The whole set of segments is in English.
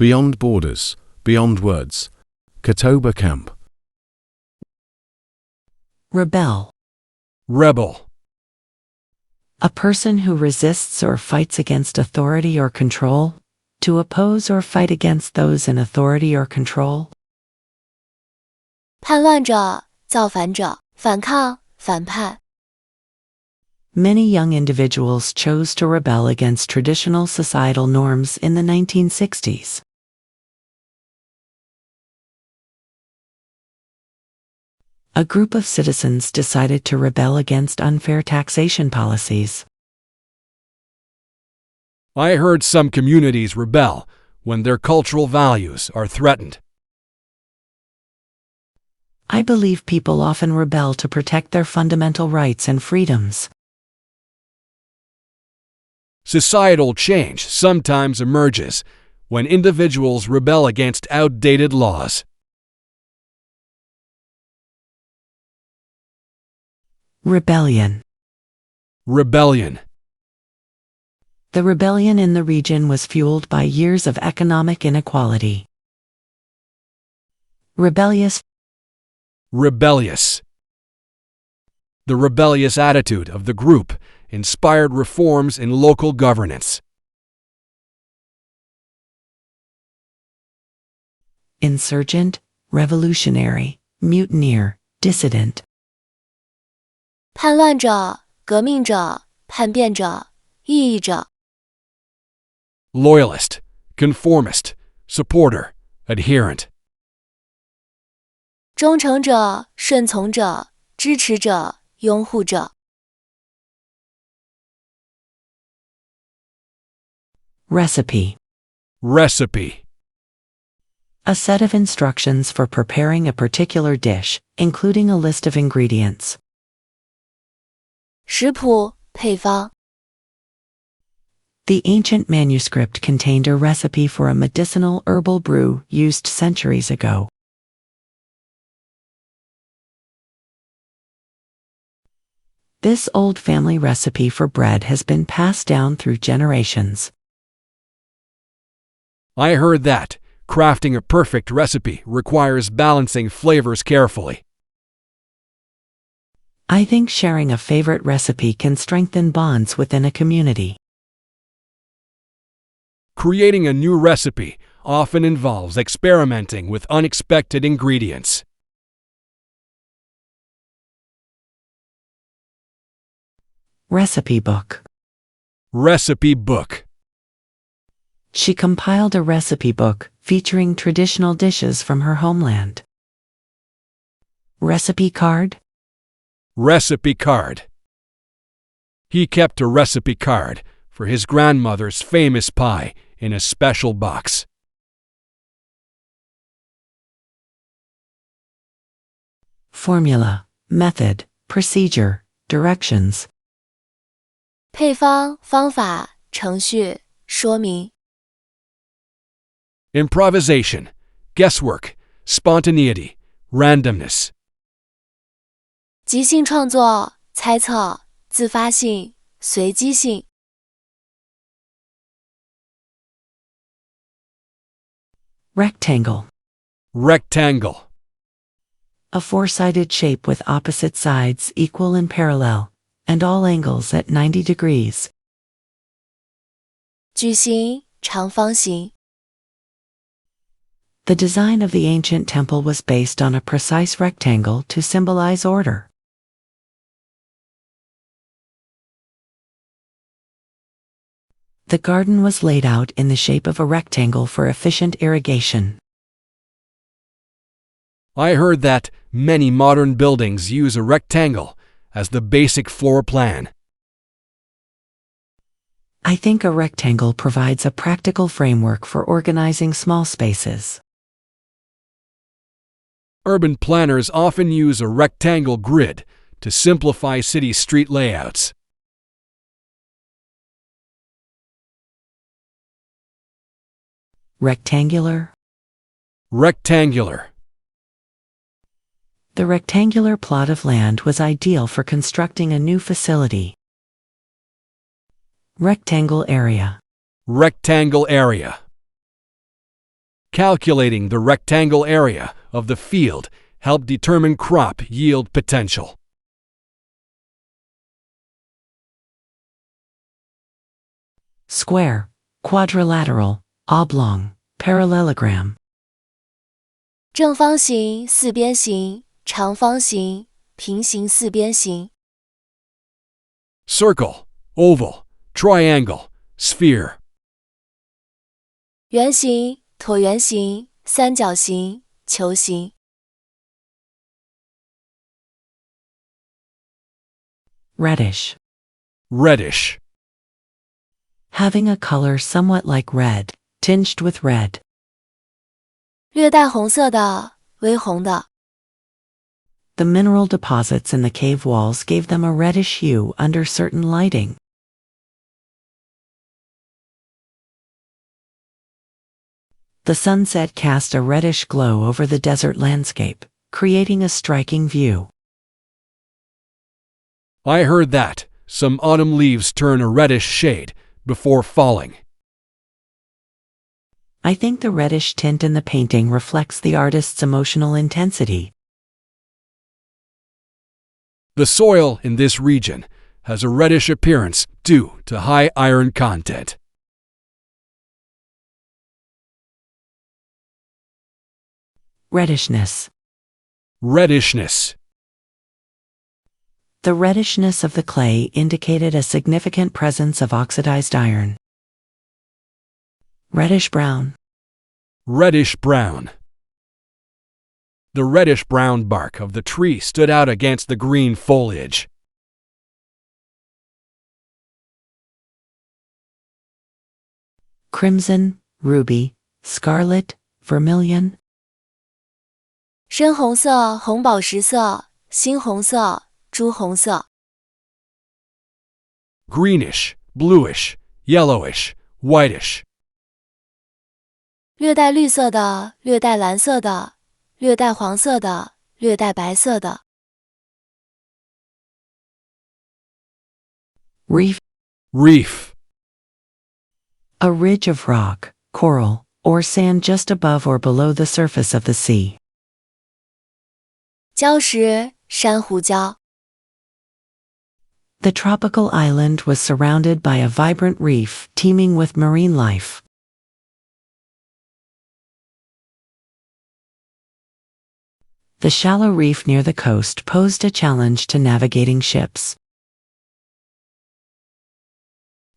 beyond borders, beyond words. Kotoba camp. Rebel. Rebel. A person who resists or fights against authority or control. To oppose or fight against those in authority or control. 叛乱者、造反者、反抗、反叛。Many young individuals chose to rebel against traditional societal norms in the 1960s. A group of citizens decided to rebel against unfair taxation policies. I heard some communities rebel when their cultural values are threatened. I believe people often rebel to protect their fundamental rights and freedoms. Societal change sometimes emerges when individuals rebel against outdated laws. Rebellion. Rebellion. The rebellion in the region was fueled by years of economic inequality. Rebellious. Rebellious. The rebellious attitude of the group inspired reforms in local governance. Insurgent, revolutionary, mutineer, dissident. 叛乱者、革命者、叛变者、异议者。Loyalist, conformist, supporter, adherent. 忠诚者、顺从者、支持者、拥护者。Recipe. Recipe. A set of instructions for preparing a particular dish, including a list of ingredients. 食谱、配方。The ancient manuscript contained a recipe for a medicinal herbal brew used centuries ago. This old family recipe for bread has been passed down through generations. I heard that crafting a perfect recipe requires balancing flavors carefully. I think sharing a favorite recipe can strengthen bonds within a community. Creating a new recipe often involves experimenting with unexpected ingredients. Recipe book. Recipe book. She compiled a recipe book featuring traditional dishes from her homeland. Recipe card. Recipe card. He kept a recipe card for his grandmother's famous pie in a special box. Formula, method, procedure, directions. 配方、方法、程序、说明。Improvisation, guesswork, spontaneity, randomness. 即兴创作、猜测、自发性、随机性。Rectangle. Rectangle. A four-sided shape with opposite sides equal and parallel, and all angles at 90 degrees. 矩形、长方形。The design of the ancient temple was based on a precise rectangle to symbolize order. The garden was laid out in the shape of a rectangle for efficient irrigation. I heard that many modern buildings use a rectangle as the basic floor plan. I think a rectangle provides a practical framework for organizing small spaces. Urban planners often use a rectangle grid to simplify city street layouts. Rectangular. Rectangular. The rectangular plot of land was ideal for constructing a new facility. Rectangle area. Rectangle area. calculating the rectangle area of the field helped determine crop yield potential. Square, quadrilateral, oblong, parallelogram. 正方形、四边形、长方形、平行四边形。Circle, oval, triangle, sphere. 圆形、椭圆形、三角形、球形。Reddish. Reddish. Having a color somewhat like red, tinged with red. 略带红色的，微红的。The mineral deposits in the cave walls gave them a reddish hue under certain lighting. The sunset cast a reddish glow over the desert landscape, creating a striking view. I heard that some autumn leaves turn a reddish shade before falling. I think the reddish tint in the painting reflects the artist's emotional intensity. The soil in this region has a reddish appearance due to high iron content. Reddishness. Reddishness. The reddishness of the clay indicated a significant presence of oxidized iron. Reddish-brown. Reddish-brown. The reddish-brown bark of the tree stood out against the green foliage. Crimson, ruby, scarlet, vermilion. 深红色、红宝石色、猩红色、朱红色。Greenish, bluish, yellowish, whitish. 略带绿色的，略带蓝色的，略带黄色的，略带白色的。Reef. Reef. A ridge of rock, coral, or sand just above or below the surface of the sea. 礁石、珊瑚礁。The tropical island was surrounded by a vibrant reef teeming with marine life. The shallow reef near the coast posed a challenge to navigating ships.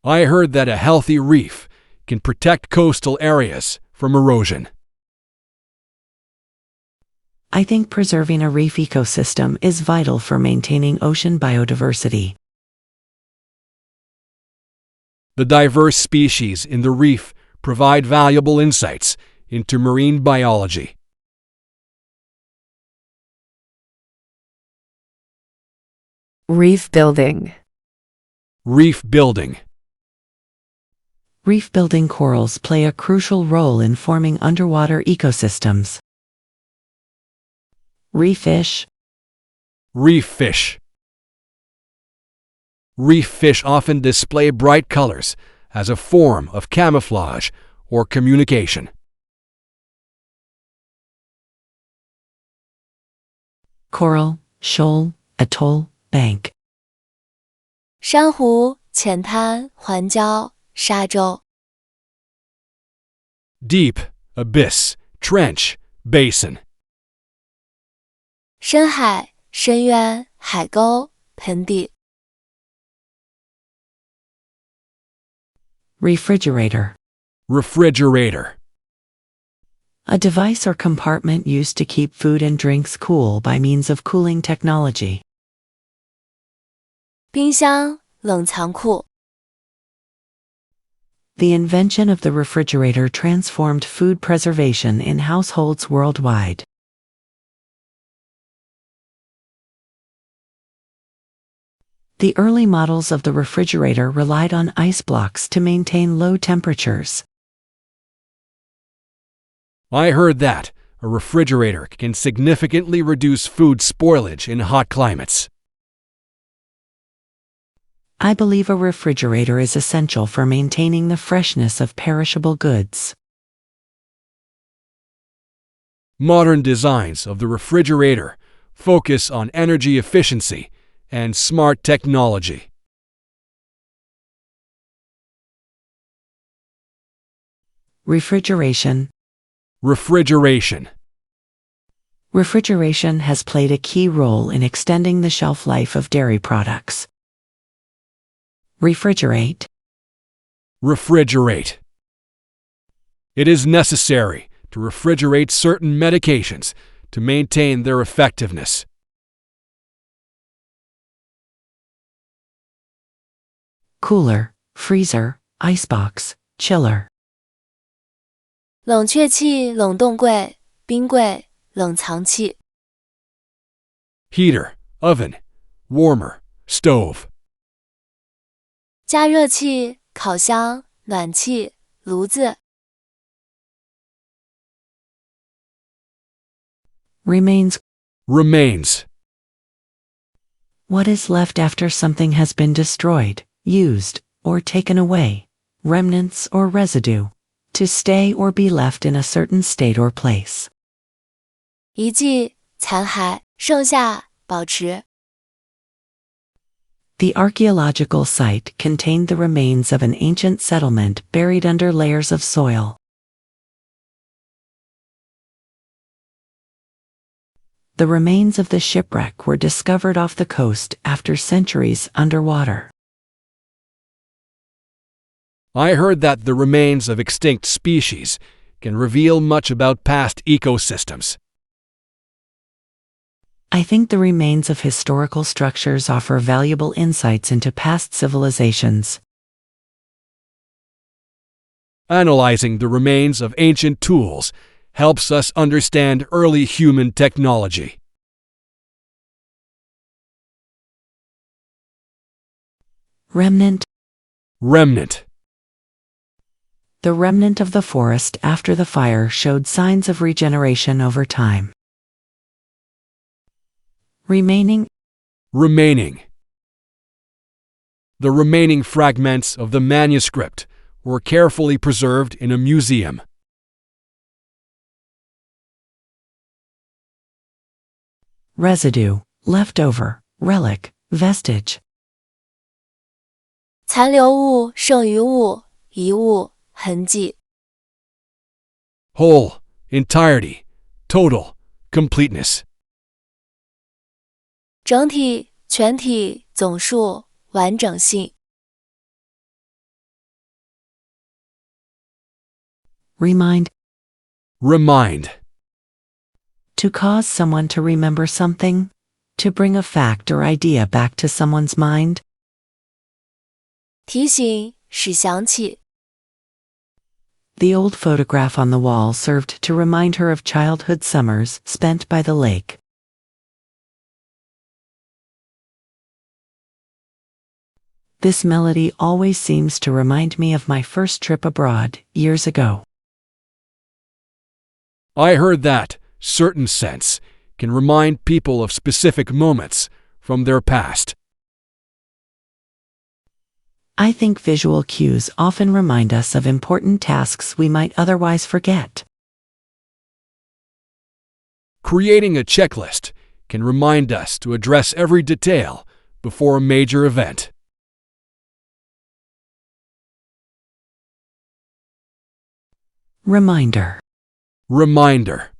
I heard that a healthy reef can protect coastal areas from erosion. I think preserving a reef ecosystem is vital for maintaining ocean biodiversity. The diverse species in the reef provide valuable insights into marine biology. Reef building. Reef building. Reef building corals play a crucial role in forming underwater ecosystems. Reef fish. Reef fish. Reef fish often display bright colors as a form of camouflage or communication. Coral, shoal, atoll, bank. 珊瑚、浅滩、环礁、沙洲。Deep, abyss, trench, basin. 深海、深渊、海沟、盆地。Refrigerator. Refrigerator. A device or compartment used to keep food and drinks cool by means of cooling technology. 冰箱、冷藏库。The invention of the refrigerator transformed food preservation in households worldwide. The early models of the refrigerator relied on ice blocks to maintain low temperatures. I heard that a refrigerator can significantly reduce food spoilage in hot climates. I believe a refrigerator is essential for maintaining the freshness of perishable goods. Modern designs of the refrigerator focus on energy efficiency and smart technology. Refrigeration. Refrigeration. Refrigeration has played a key role in extending the shelf life of dairy products. Refrigerate. Refrigerate. It is necessary to refrigerate certain medications to maintain their effectiveness. Cooler, freezer, icebox, chiller. 冷却器、冷冻柜、冰柜、冷藏器。Heater, oven, warmer, stove. 加热器、烤箱、暖气、炉子。Remains. Remains. What is left after something has been destroyed, used, or taken away, remnants or residue, to stay or be left in a certain state or place. 遗迹、残骸、剩下、保持。The archaeological site contained the remains of an ancient settlement buried under layers of soil. The remains of the shipwreck were discovered off the coast after centuries underwater. I heard that the remains of extinct species can reveal much about past ecosystems. I think the remains of historical structures offer valuable insights into past civilizations. Analyzing the remains of ancient tools helps us understand early human technology. Remnant. Remnant. The remnant of the forest after the fire showed signs of regeneration over time. Remaining. Remaining. The remaining fragments of the manuscript were carefully preserved in a museum. Residue, leftover, relic, vestige. 残留物、剩余物、遗物、痕迹。Whole, entirety, total, completeness. 整体、全体、总数、完整性。Remind. Remind. To cause someone to remember something, to bring a fact or idea back to someone's mind. 提醒，使想起。The old photograph on the wall served to remind her of childhood summers spent by the lake. This melody always seems to remind me of my first trip abroad, years ago. I heard that certain scents can remind people of specific moments from their past. I think visual cues often remind us of important tasks we might otherwise forget. Creating a checklist can remind us to address every detail before a major event. Reminder. Reminder.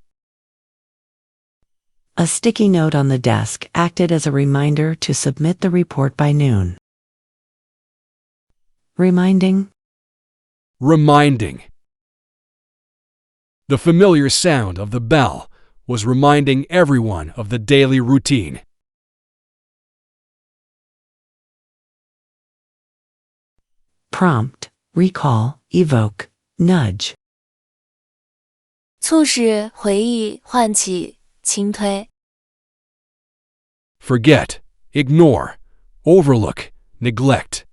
A sticky note on the desk acted as a reminder to submit the report by noon. Reminding. Reminding. The familiar sound of the bell was reminding everyone of the daily routine. Prompt, recall, evoke, nudge. 促使回忆唤起轻推。Forget, ignore, overlook, neglect.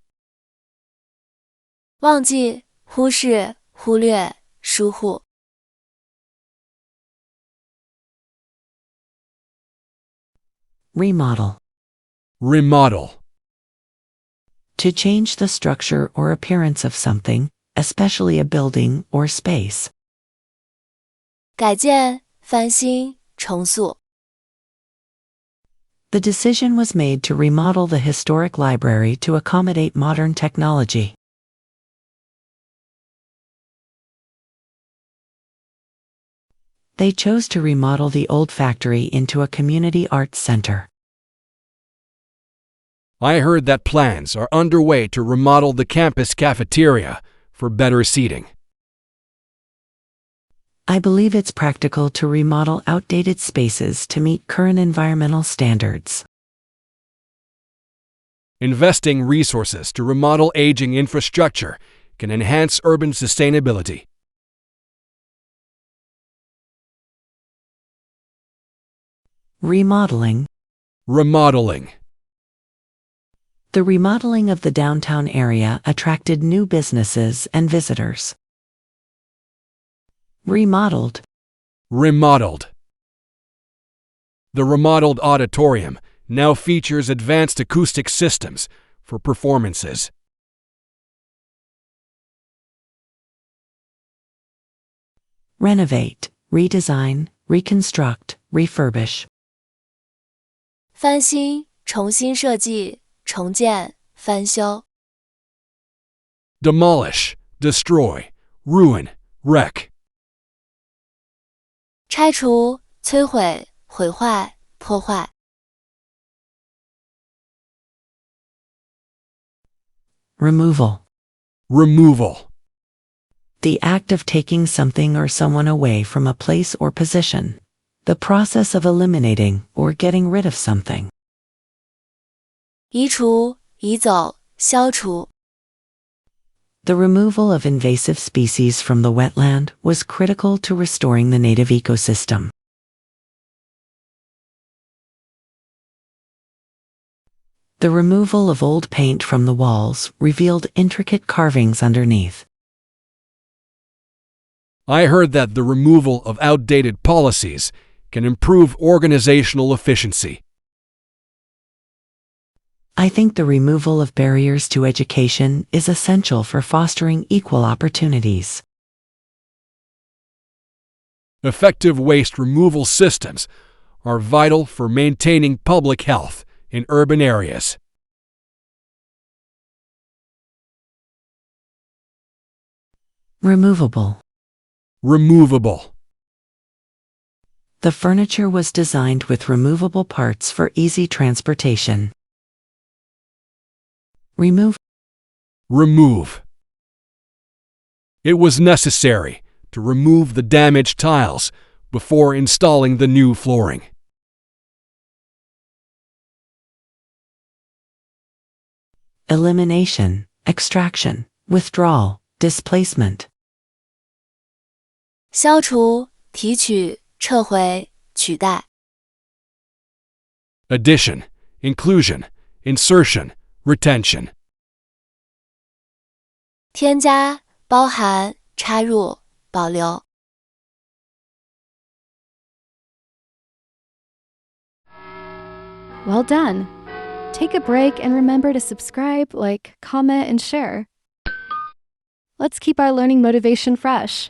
忘记、忽视、忽略、疏忽。Remodel. Remodel. To change the structure or appearance of something, especially a building or space. 改建、翻新、重塑。The decision was made to remodel the historic library to accommodate modern technology. They chose to remodel the old factory into a community arts center. I heard that plans are underway to remodel the campus cafeteria for better seating. I believe it's practical to remodel outdated spaces to meet current environmental standards. Investing resources to remodel aging infrastructure can enhance urban sustainability. Remodeling. Remodeling. The remodeling of the downtown area attracted new businesses and visitors. Remodeled. Remodeled. The remodeled auditorium now features advanced acoustic systems for performances. Renovate, redesign, reconstruct, refurbish. 翻新、重新设计、重建、翻修。Demolish, destroy, ruin, wreck. 拆除、摧毁、毁坏、破坏。Removal. Removal. The act of taking something or someone away from a place or position. The process of eliminating or getting rid of something. 移除、移走、消除。The removal of invasive species from the wetland was critical to restoring the native ecosystem. The removal of old paint from the walls revealed intricate carvings underneath. I heard that the removal of outdated policies can improve organizational efficiency. I think the removal of barriers to education is essential for fostering equal opportunities. Effective waste removal systems are vital for maintaining public health in urban areas. Removable. Removable. The furniture was designed with removable parts for easy transportation. Remove. Remove. It was necessary to remove the damaged tiles before installing the new flooring. Elimination, extraction, withdrawal, displacement. 消除、提取、撤回、取代。Addition, inclusion, insertion, retention. 添加、包含、插入、保留。Well done! Take a break and remember to subscribe, like, comment, and share. Let's keep our learning motivation fresh.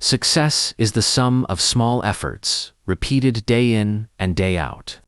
Success is the sum of small efforts, repeated day in and day out.